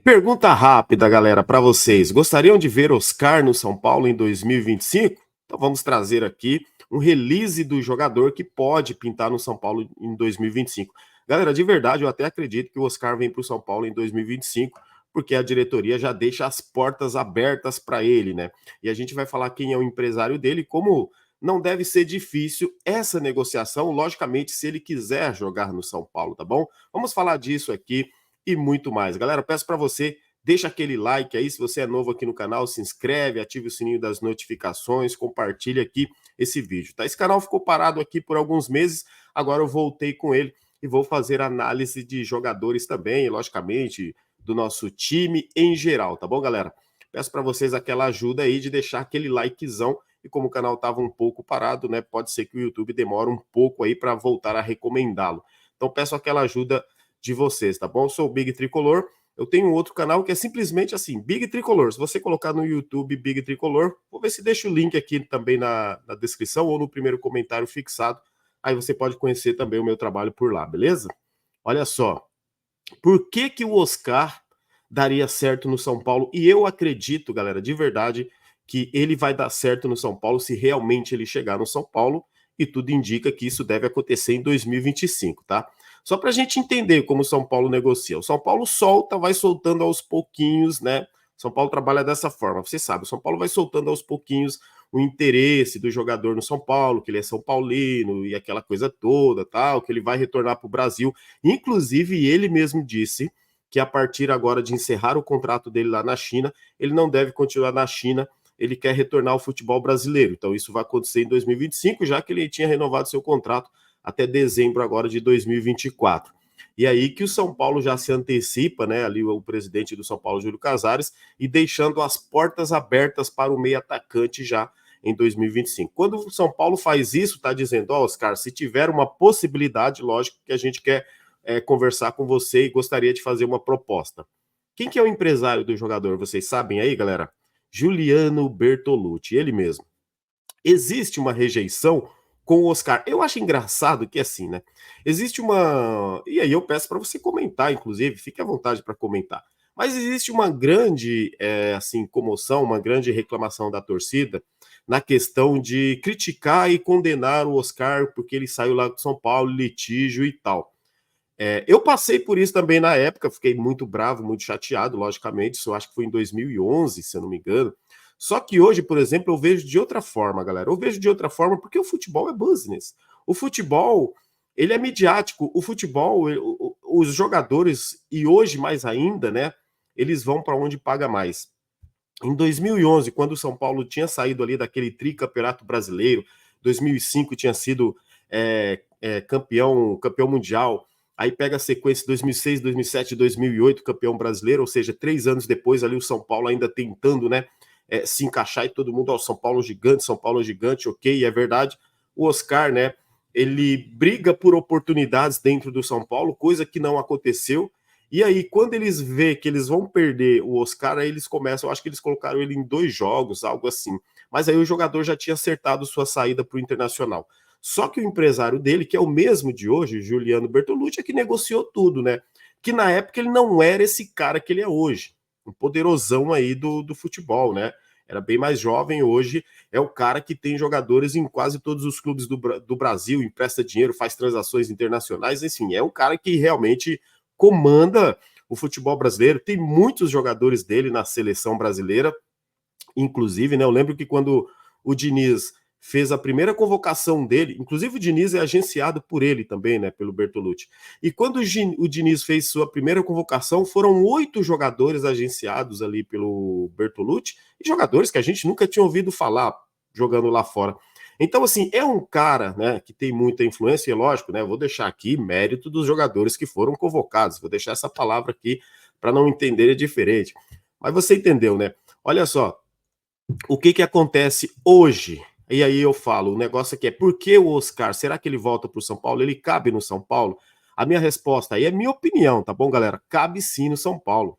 Pergunta rápida, galera, para vocês. Gostariam de ver Oscar no São Paulo em 2025? Então vamos trazer aqui um release do jogador que pode pintar no São Paulo em 2025. Galera, de verdade, eu até acredito que o Oscar vem para o São Paulo em 2025, porque a diretoria já deixa as portas abertas para ele, né? E a gente vai falar quem é o empresário dele, como não deve ser difícil essa negociação, logicamente, se ele quiser jogar no São Paulo, tá bom? Vamos falar disso aqui e muito mais. Galera, peço para você, deixa aquele like aí, se você é novo aqui no canal, se inscreve, ative o sininho das notificações, compartilha aqui esse vídeo, tá? Esse canal ficou parado aqui por alguns meses, agora eu voltei com ele e vou fazer análise de jogadores também, logicamente, do nosso time em geral, tá bom, galera? Peço para vocês aquela ajuda aí de deixar aquele likezão, e como o canal estava um pouco parado, né, pode ser que o YouTube demore um pouco aí para voltar a recomendá-lo. Então peço aquela ajuda de vocês, tá bom? Eu sou o Big Tricolor, eu tenho um outro canal que é simplesmente assim, Big Tricolor. Se você colocar no YouTube Big Tricolor, vou ver se deixa o link aqui também na descrição ou no primeiro comentário fixado, aí você pode conhecer também o meu trabalho por lá, beleza? Olha só, por que que o Oscar daria certo no São Paulo? E eu acredito, galera, de verdade, que ele vai dar certo no São Paulo se realmente ele chegar no São Paulo, e tudo indica que isso deve acontecer em 2025, tá? Só para a gente entender como o São Paulo negocia. O São Paulo solta, vai soltando aos pouquinhos, né? O São Paulo trabalha dessa forma, você sabe, o São Paulo vai soltando aos pouquinhos o interesse do jogador no São Paulo, que ele é São Paulino e aquela coisa toda, tal, que ele vai retornar para o Brasil. Inclusive, ele mesmo disse que a partir agora de encerrar o contrato dele lá na China, ele não deve continuar na China, ele quer retornar ao futebol brasileiro. Então isso vai acontecer em 2025, já que ele tinha renovado seu contrato até dezembro agora de 2024. E aí que o São Paulo já se antecipa, né, ali o presidente do São Paulo, Júlio Casares, e deixando as portas abertas para o meio atacante já em 2025. Quando o São Paulo faz isso, está dizendo, ó, Oscar, se tiver uma possibilidade, lógico que a gente quer conversar com você e gostaria de fazer uma proposta. Quem que é o empresário do jogador? Vocês sabem aí, galera? Juliano Bertolucci, ele mesmo. Existe uma rejeição com o Oscar. Eu acho engraçado que assim, né? Existe uma. E aí eu peço para você comentar, inclusive, fique à vontade para comentar. Mas existe uma grande assim, comoção, uma grande reclamação da torcida na questão de criticar e condenar o Oscar porque ele saiu lá de São Paulo, litígio e tal. Eu passei por isso também na época, fiquei muito bravo, muito chateado, logicamente. Isso eu acho que foi em 2011, se eu não me engano. Só que hoje, por exemplo, eu vejo de outra forma, galera. Eu vejo de outra forma porque o futebol é business. O futebol, ele é midiático. O futebol, os jogadores, e hoje mais ainda, né? Eles vão para onde paga mais. Em 2011, quando o São Paulo tinha saído ali daquele tricampeonato brasileiro, 2005 tinha sido campeão mundial, aí pega a sequência 2006, 2007, 2008, campeão brasileiro, ou seja, 3 anos depois ali o São Paulo ainda tentando, né, se encaixar e todo mundo, ó, São Paulo gigante, ok, é verdade. O Oscar, né, ele briga por oportunidades dentro do São Paulo, coisa que não aconteceu. E aí, quando eles vê que eles vão perder o Oscar, aí eles começam, eu acho que eles colocaram ele em 2 jogos, algo assim. Mas aí o jogador já tinha acertado sua saída para o Internacional. Só que o empresário dele, que é o mesmo de hoje, Juliano Bertolucci, é que negociou tudo, né? Que na época ele não era esse cara que ele é hoje, um poderosão aí do futebol, né? Era bem mais jovem, hoje é o cara que tem jogadores em quase todos os clubes do Brasil, empresta dinheiro, faz transações internacionais, enfim, é um cara que realmente comanda o futebol brasileiro, tem muitos jogadores dele na seleção brasileira, inclusive, né? Eu lembro que quando o Diniz fez a primeira convocação dele, inclusive o Diniz é agenciado por ele também, né? Pelo Bertolucci. E quando o Diniz fez sua primeira convocação, foram 8 jogadores agenciados ali pelo Bertolucci, e jogadores que a gente nunca tinha ouvido falar jogando lá fora. Então, assim, é um cara, né, que tem muita influência, e é lógico, né? Vou deixar aqui mérito dos jogadores que foram convocados, vou deixar essa palavra aqui para não entender, é diferente. Mas você entendeu, né? Olha só, o que que acontece hoje? E aí eu falo, o negócio aqui é, por que o Oscar, será que ele volta para o São Paulo? Ele cabe no São Paulo? A minha resposta aí é minha opinião, tá bom, galera? Cabe sim no São Paulo.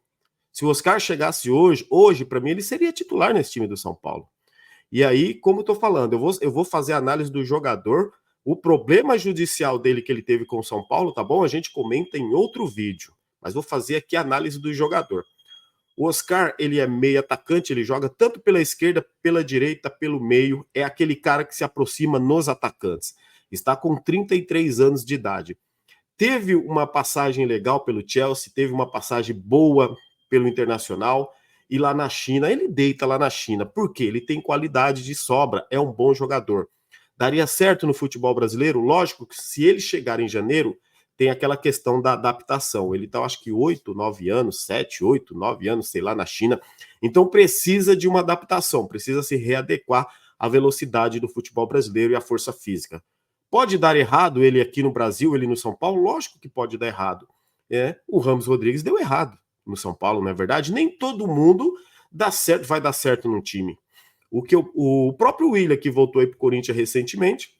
Se o Oscar chegasse hoje para mim, ele seria titular nesse time do São Paulo. E aí, como eu tô falando, eu vou fazer a análise do jogador, o problema judicial dele que ele teve com o São Paulo, tá bom? A gente comenta em outro vídeo. mas vou fazer aqui a análise do jogador. O Oscar, ele é meio atacante, ele joga tanto pela esquerda, pela direita, pelo meio, é aquele cara que se aproxima nos atacantes. Está com 33 anos de idade. Teve uma passagem legal pelo Chelsea, teve uma passagem boa pelo Internacional, e lá na China, ele deita lá na China. Por quê? Ele tem qualidade de sobra, é um bom jogador. Daria certo no futebol brasileiro? Lógico que se ele chegar em janeiro, tem aquela questão da adaptação. Ele está, acho que 8, 9 anos, 7, 8, 9 anos, sei lá, na China. Então precisa de uma adaptação, precisa se readequar à velocidade do futebol brasileiro e à força física. Pode dar errado ele aqui no Brasil, ele no São Paulo? Lógico que pode dar errado. O Ramos Rodrigues deu errado no São Paulo, não é verdade? Nem todo mundo dá certo, vai dar certo no time. O próprio Willian, que voltou aí para o Corinthians recentemente,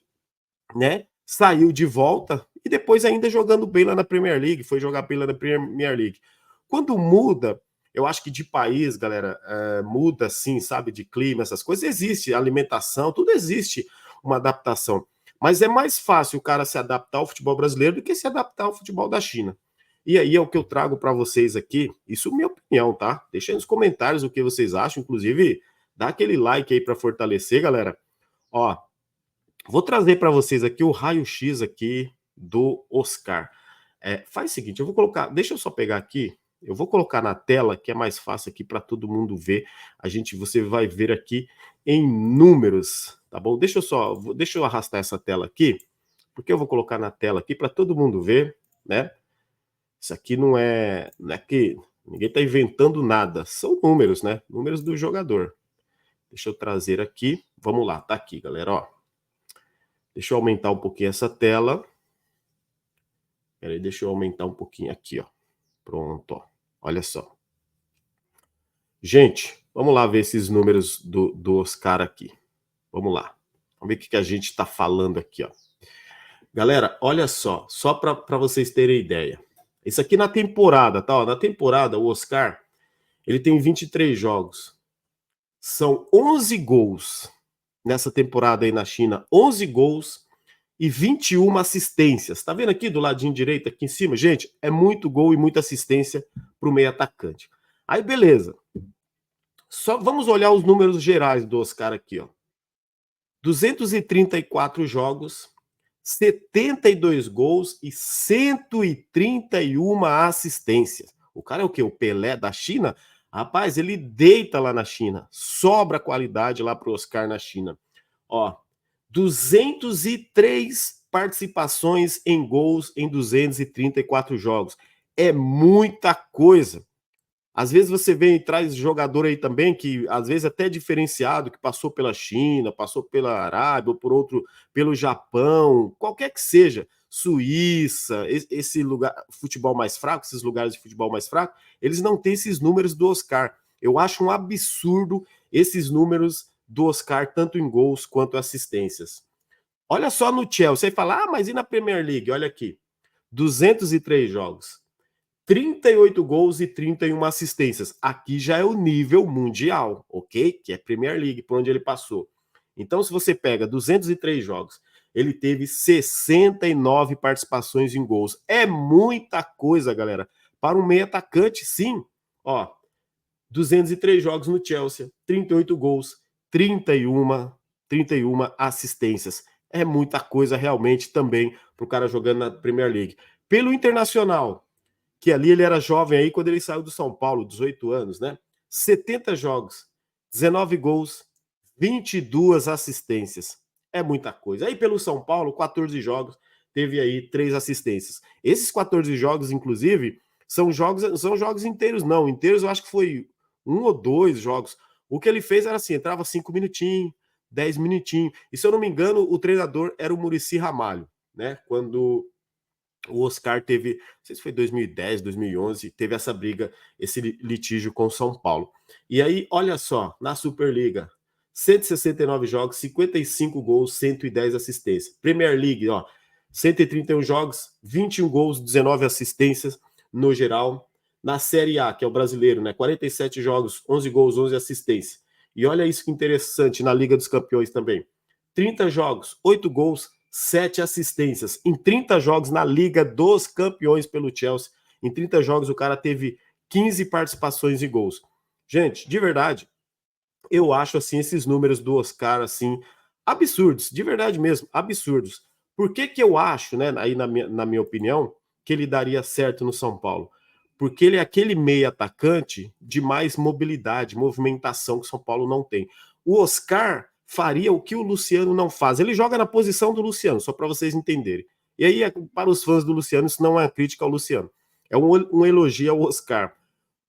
né? Saiu de volta e depois ainda jogando bem lá na Premier League, foi jogar bem lá na Premier League. Quando muda, eu acho que de país, galera, muda sim, sabe, de clima, essas coisas, existe alimentação, tudo existe uma adaptação. Mas é mais fácil o cara se adaptar ao futebol brasileiro do que se adaptar ao futebol da China. E aí é o que eu trago para vocês aqui, isso é minha opinião, tá? Deixa aí nos comentários o que vocês acham, inclusive dá aquele like aí para fortalecer, galera. Ó, vou trazer para vocês aqui o raio-x aqui do Oscar. Faz o seguinte, eu vou colocar, deixa eu só pegar aqui, eu vou colocar na tela, que é mais fácil aqui para todo mundo ver. Você vai ver aqui em números, tá bom? Deixa eu arrastar essa tela aqui, porque eu vou colocar na tela aqui para todo mundo ver, né? Isso aqui não é que ninguém está inventando nada, são números, né? Números do jogador. Deixa eu trazer aqui, vamos lá, tá aqui, galera, ó. Deixa eu aumentar um pouquinho essa tela. Peraí, deixa eu aumentar um pouquinho aqui, ó. Pronto, ó. Olha só. Gente, vamos lá ver esses números do Oscar aqui. Vamos lá. Vamos ver o que a gente está falando aqui, ó. Galera, olha só para vocês terem ideia. Isso aqui na temporada, tá? Ó, na temporada, o Oscar, ele tem 23 jogos. São 11 gols nessa temporada aí na China. 11 gols e 21 assistências. Tá vendo aqui do ladinho direito, aqui em cima? Gente, é muito gol e muita assistência para o meio atacante. Aí, beleza. Só vamos olhar os números gerais do Oscar aqui, ó. 234 jogos, 72 gols e 131 assistências. O cara é o quê? O Pelé da China? Rapaz, ele deita lá na China. Sobra qualidade lá pro Oscar na China. Ó, 203 participações em gols em 234 jogos. É muita coisa. Às vezes você vê e traz jogador aí também que às vezes até diferenciado, que passou pela China, passou pela Arábia, ou por outro, pelo Japão, qualquer que seja, Suíça, esse lugar, futebol mais fraco, esses lugares de futebol mais fraco, eles não têm esses números do Oscar. Eu acho um absurdo esses números do Oscar, tanto em gols quanto assistências. Olha só no Chelsea, você fala, mas e na Premier League? Olha aqui, 203 jogos. 38 gols e 31 assistências. Aqui já é o nível mundial, ok? Que é Premier League, por onde ele passou. Então, se você pega 203 jogos, ele teve 69 participações em gols. É muita coisa, galera. Para um meio atacante, sim. Ó, 203 jogos no Chelsea, 38 gols, 31 assistências. É muita coisa realmente também para o cara jogando na Premier League. Pelo Internacional, que ali ele era jovem aí quando ele saiu do São Paulo, 18 anos, né? 70 jogos, 19 gols, 22 assistências. É muita coisa. Aí pelo São Paulo, 14 jogos, teve aí 3 assistências. Esses 14 jogos, inclusive, são jogos inteiros, não. Inteiros eu acho que foi 1 ou 2 jogos. O que ele fez era assim, entrava 5 minutinhos, 10 minutinhos. E se eu não me engano, o treinador era o Muricy Ramalho, né? Quando o Oscar teve, não sei se foi 2010, 2011, teve essa briga, esse litígio com o São Paulo. E aí, olha só, na Superliga, 169 jogos, 55 gols, 110 assistências. Premier League, ó, 131 jogos, 21 gols, 19 assistências no geral. Na Série A, que é o brasileiro, né, 47 jogos, 11 gols, 11 assistências. E olha isso que interessante na Liga dos Campeões também. 30 jogos, 8 gols, 7 assistências em 30 jogos na Liga dos Campeões pelo Chelsea. Em 30 jogos o cara teve 15 participações e gols. Gente, de verdade, eu acho assim esses números do Oscar assim absurdos, de verdade mesmo, absurdos. Por que que eu acho, né, aí na minha opinião, que ele daria certo no São Paulo? Porque ele é aquele meia atacante de mais mobilidade, movimentação que o São Paulo não tem. O Oscar faria o que o Luciano não faz. Ele joga na posição do Luciano, só para vocês entenderem. E aí, para os fãs do Luciano, isso não é uma crítica ao Luciano. É um elogio ao Oscar.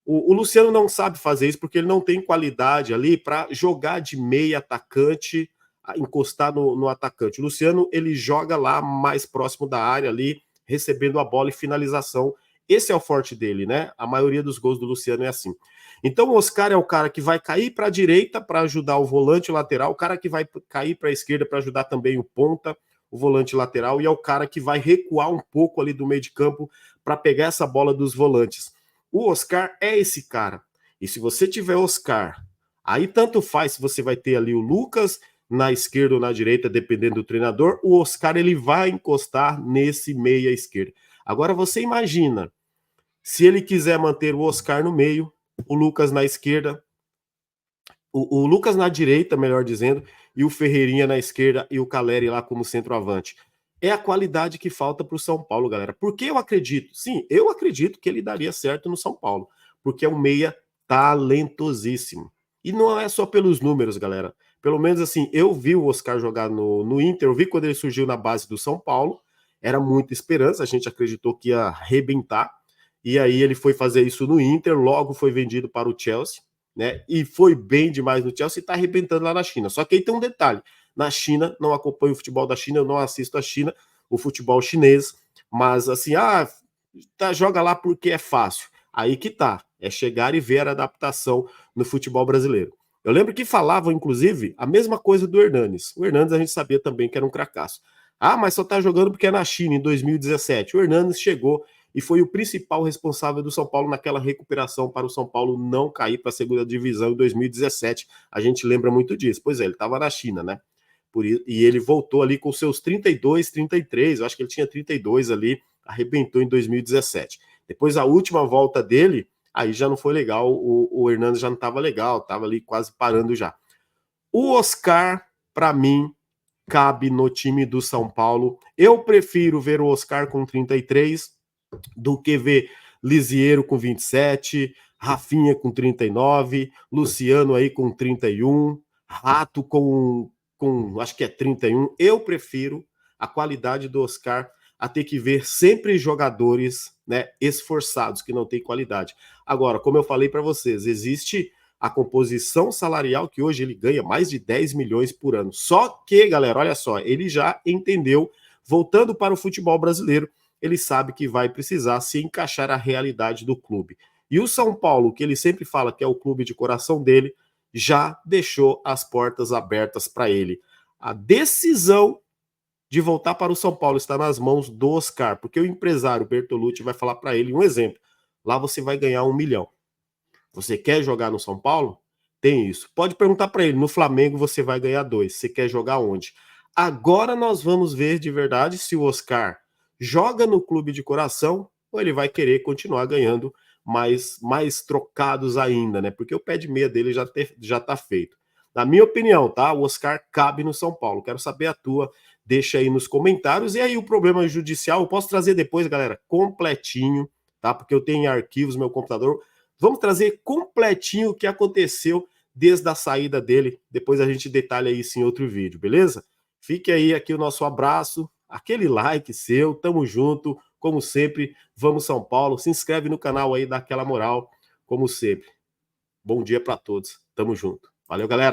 O Luciano não sabe fazer isso porque ele não tem qualidade ali para jogar de meia atacante, encostar no atacante. O Luciano ele joga lá mais próximo da área ali, recebendo a bola e finalização. Esse é o forte dele, né? A maioria dos gols do Luciano é assim. Então o Oscar é o cara que vai cair para a direita para ajudar o volante lateral, o cara que vai cair para a esquerda para ajudar também o ponta, o volante lateral, e é o cara que vai recuar um pouco ali do meio de campo para pegar essa bola dos volantes. O Oscar é esse cara. E se você tiver Oscar, aí tanto faz se você vai ter ali o Lucas na esquerda ou na direita, dependendo do treinador, o Oscar ele vai encostar nesse meia esquerda. Agora você imagina, se ele quiser manter o Oscar no meio, o Lucas na esquerda, o Lucas na direita, melhor dizendo, e o Ferreirinha na esquerda e o Caleri lá como centroavante. É a qualidade que falta para o São Paulo, galera. Porque eu acredito, sim, eu acredito que ele daria certo no São Paulo, porque é um meia talentosíssimo. E não é só pelos números, galera. Pelo menos assim, eu vi o Oscar jogar no Inter, eu vi quando ele surgiu na base do São Paulo, era muita esperança, a gente acreditou que ia arrebentar, e aí ele foi fazer isso no Inter, logo foi vendido para o Chelsea, né? E foi bem demais no Chelsea e tá arrebentando lá na China. Só que aí tem um detalhe: na China, não acompanho o futebol da China, eu não assisto a China, o futebol chinês, mas assim, joga lá porque é fácil. Aí que tá, é chegar e ver a adaptação no futebol brasileiro. Eu lembro que falavam, inclusive, a mesma coisa do Hernanes. O Hernanes a gente sabia também que era um cracaço. Ah, mas só tá jogando porque é na China, em 2017. O Hernanes chegou e foi o principal responsável do São Paulo naquela recuperação para o São Paulo não cair para a segunda divisão em 2017. A gente lembra muito disso. Pois é, ele estava na China, né? E ele voltou ali com seus 32, 33, eu acho que ele tinha 32 ali, arrebentou em 2017. Depois a última volta dele, aí já não foi legal, o Hernandes já não estava legal, estava ali quase parando já. O Oscar, para mim, cabe no time do São Paulo. Eu prefiro ver o Oscar com 33 do que ver Lisiero com 27, Rafinha com 39, Luciano aí com 31, Rato com acho que é 31. Eu prefiro a qualidade do Oscar a ter que ver sempre jogadores, né, esforçados, que não têm qualidade. Agora, como eu falei para vocês, existe a composição salarial que hoje ele ganha mais de 10 milhões por ano. Só que, galera, olha só, ele já entendeu, voltando para o futebol brasileiro, ele sabe que vai precisar se encaixar à realidade do clube. E o São Paulo, que ele sempre fala que é o clube de coração dele, já deixou as portas abertas para ele. A decisão de voltar para o São Paulo está nas mãos do Oscar, porque o empresário Bertolucci vai falar para ele um exemplo. Lá você vai ganhar 1 milhão. Você quer jogar no São Paulo? Tem isso. Pode perguntar para ele, no Flamengo você vai ganhar 2. Você quer jogar onde? Agora nós vamos ver de verdade se o Oscar joga no clube de coração ou ele vai querer continuar ganhando mais trocados ainda, né? Porque o pé de meia dele já tá feito. Na minha opinião, tá? O Oscar cabe no São Paulo. Quero saber a tua. Deixa aí nos comentários. E aí o problema judicial eu posso trazer depois, galera, completinho, tá? Porque eu tenho em arquivos no meu computador. Vamos trazer completinho o que aconteceu desde a saída dele. Depois a gente detalha isso em outro vídeo, beleza? Fique aí aqui o nosso abraço, aquele like seu, tamo junto, como sempre, vamos São Paulo, se inscreve no canal aí, dá aquela moral, como sempre. Bom dia para todos, tamo junto. Valeu, galera!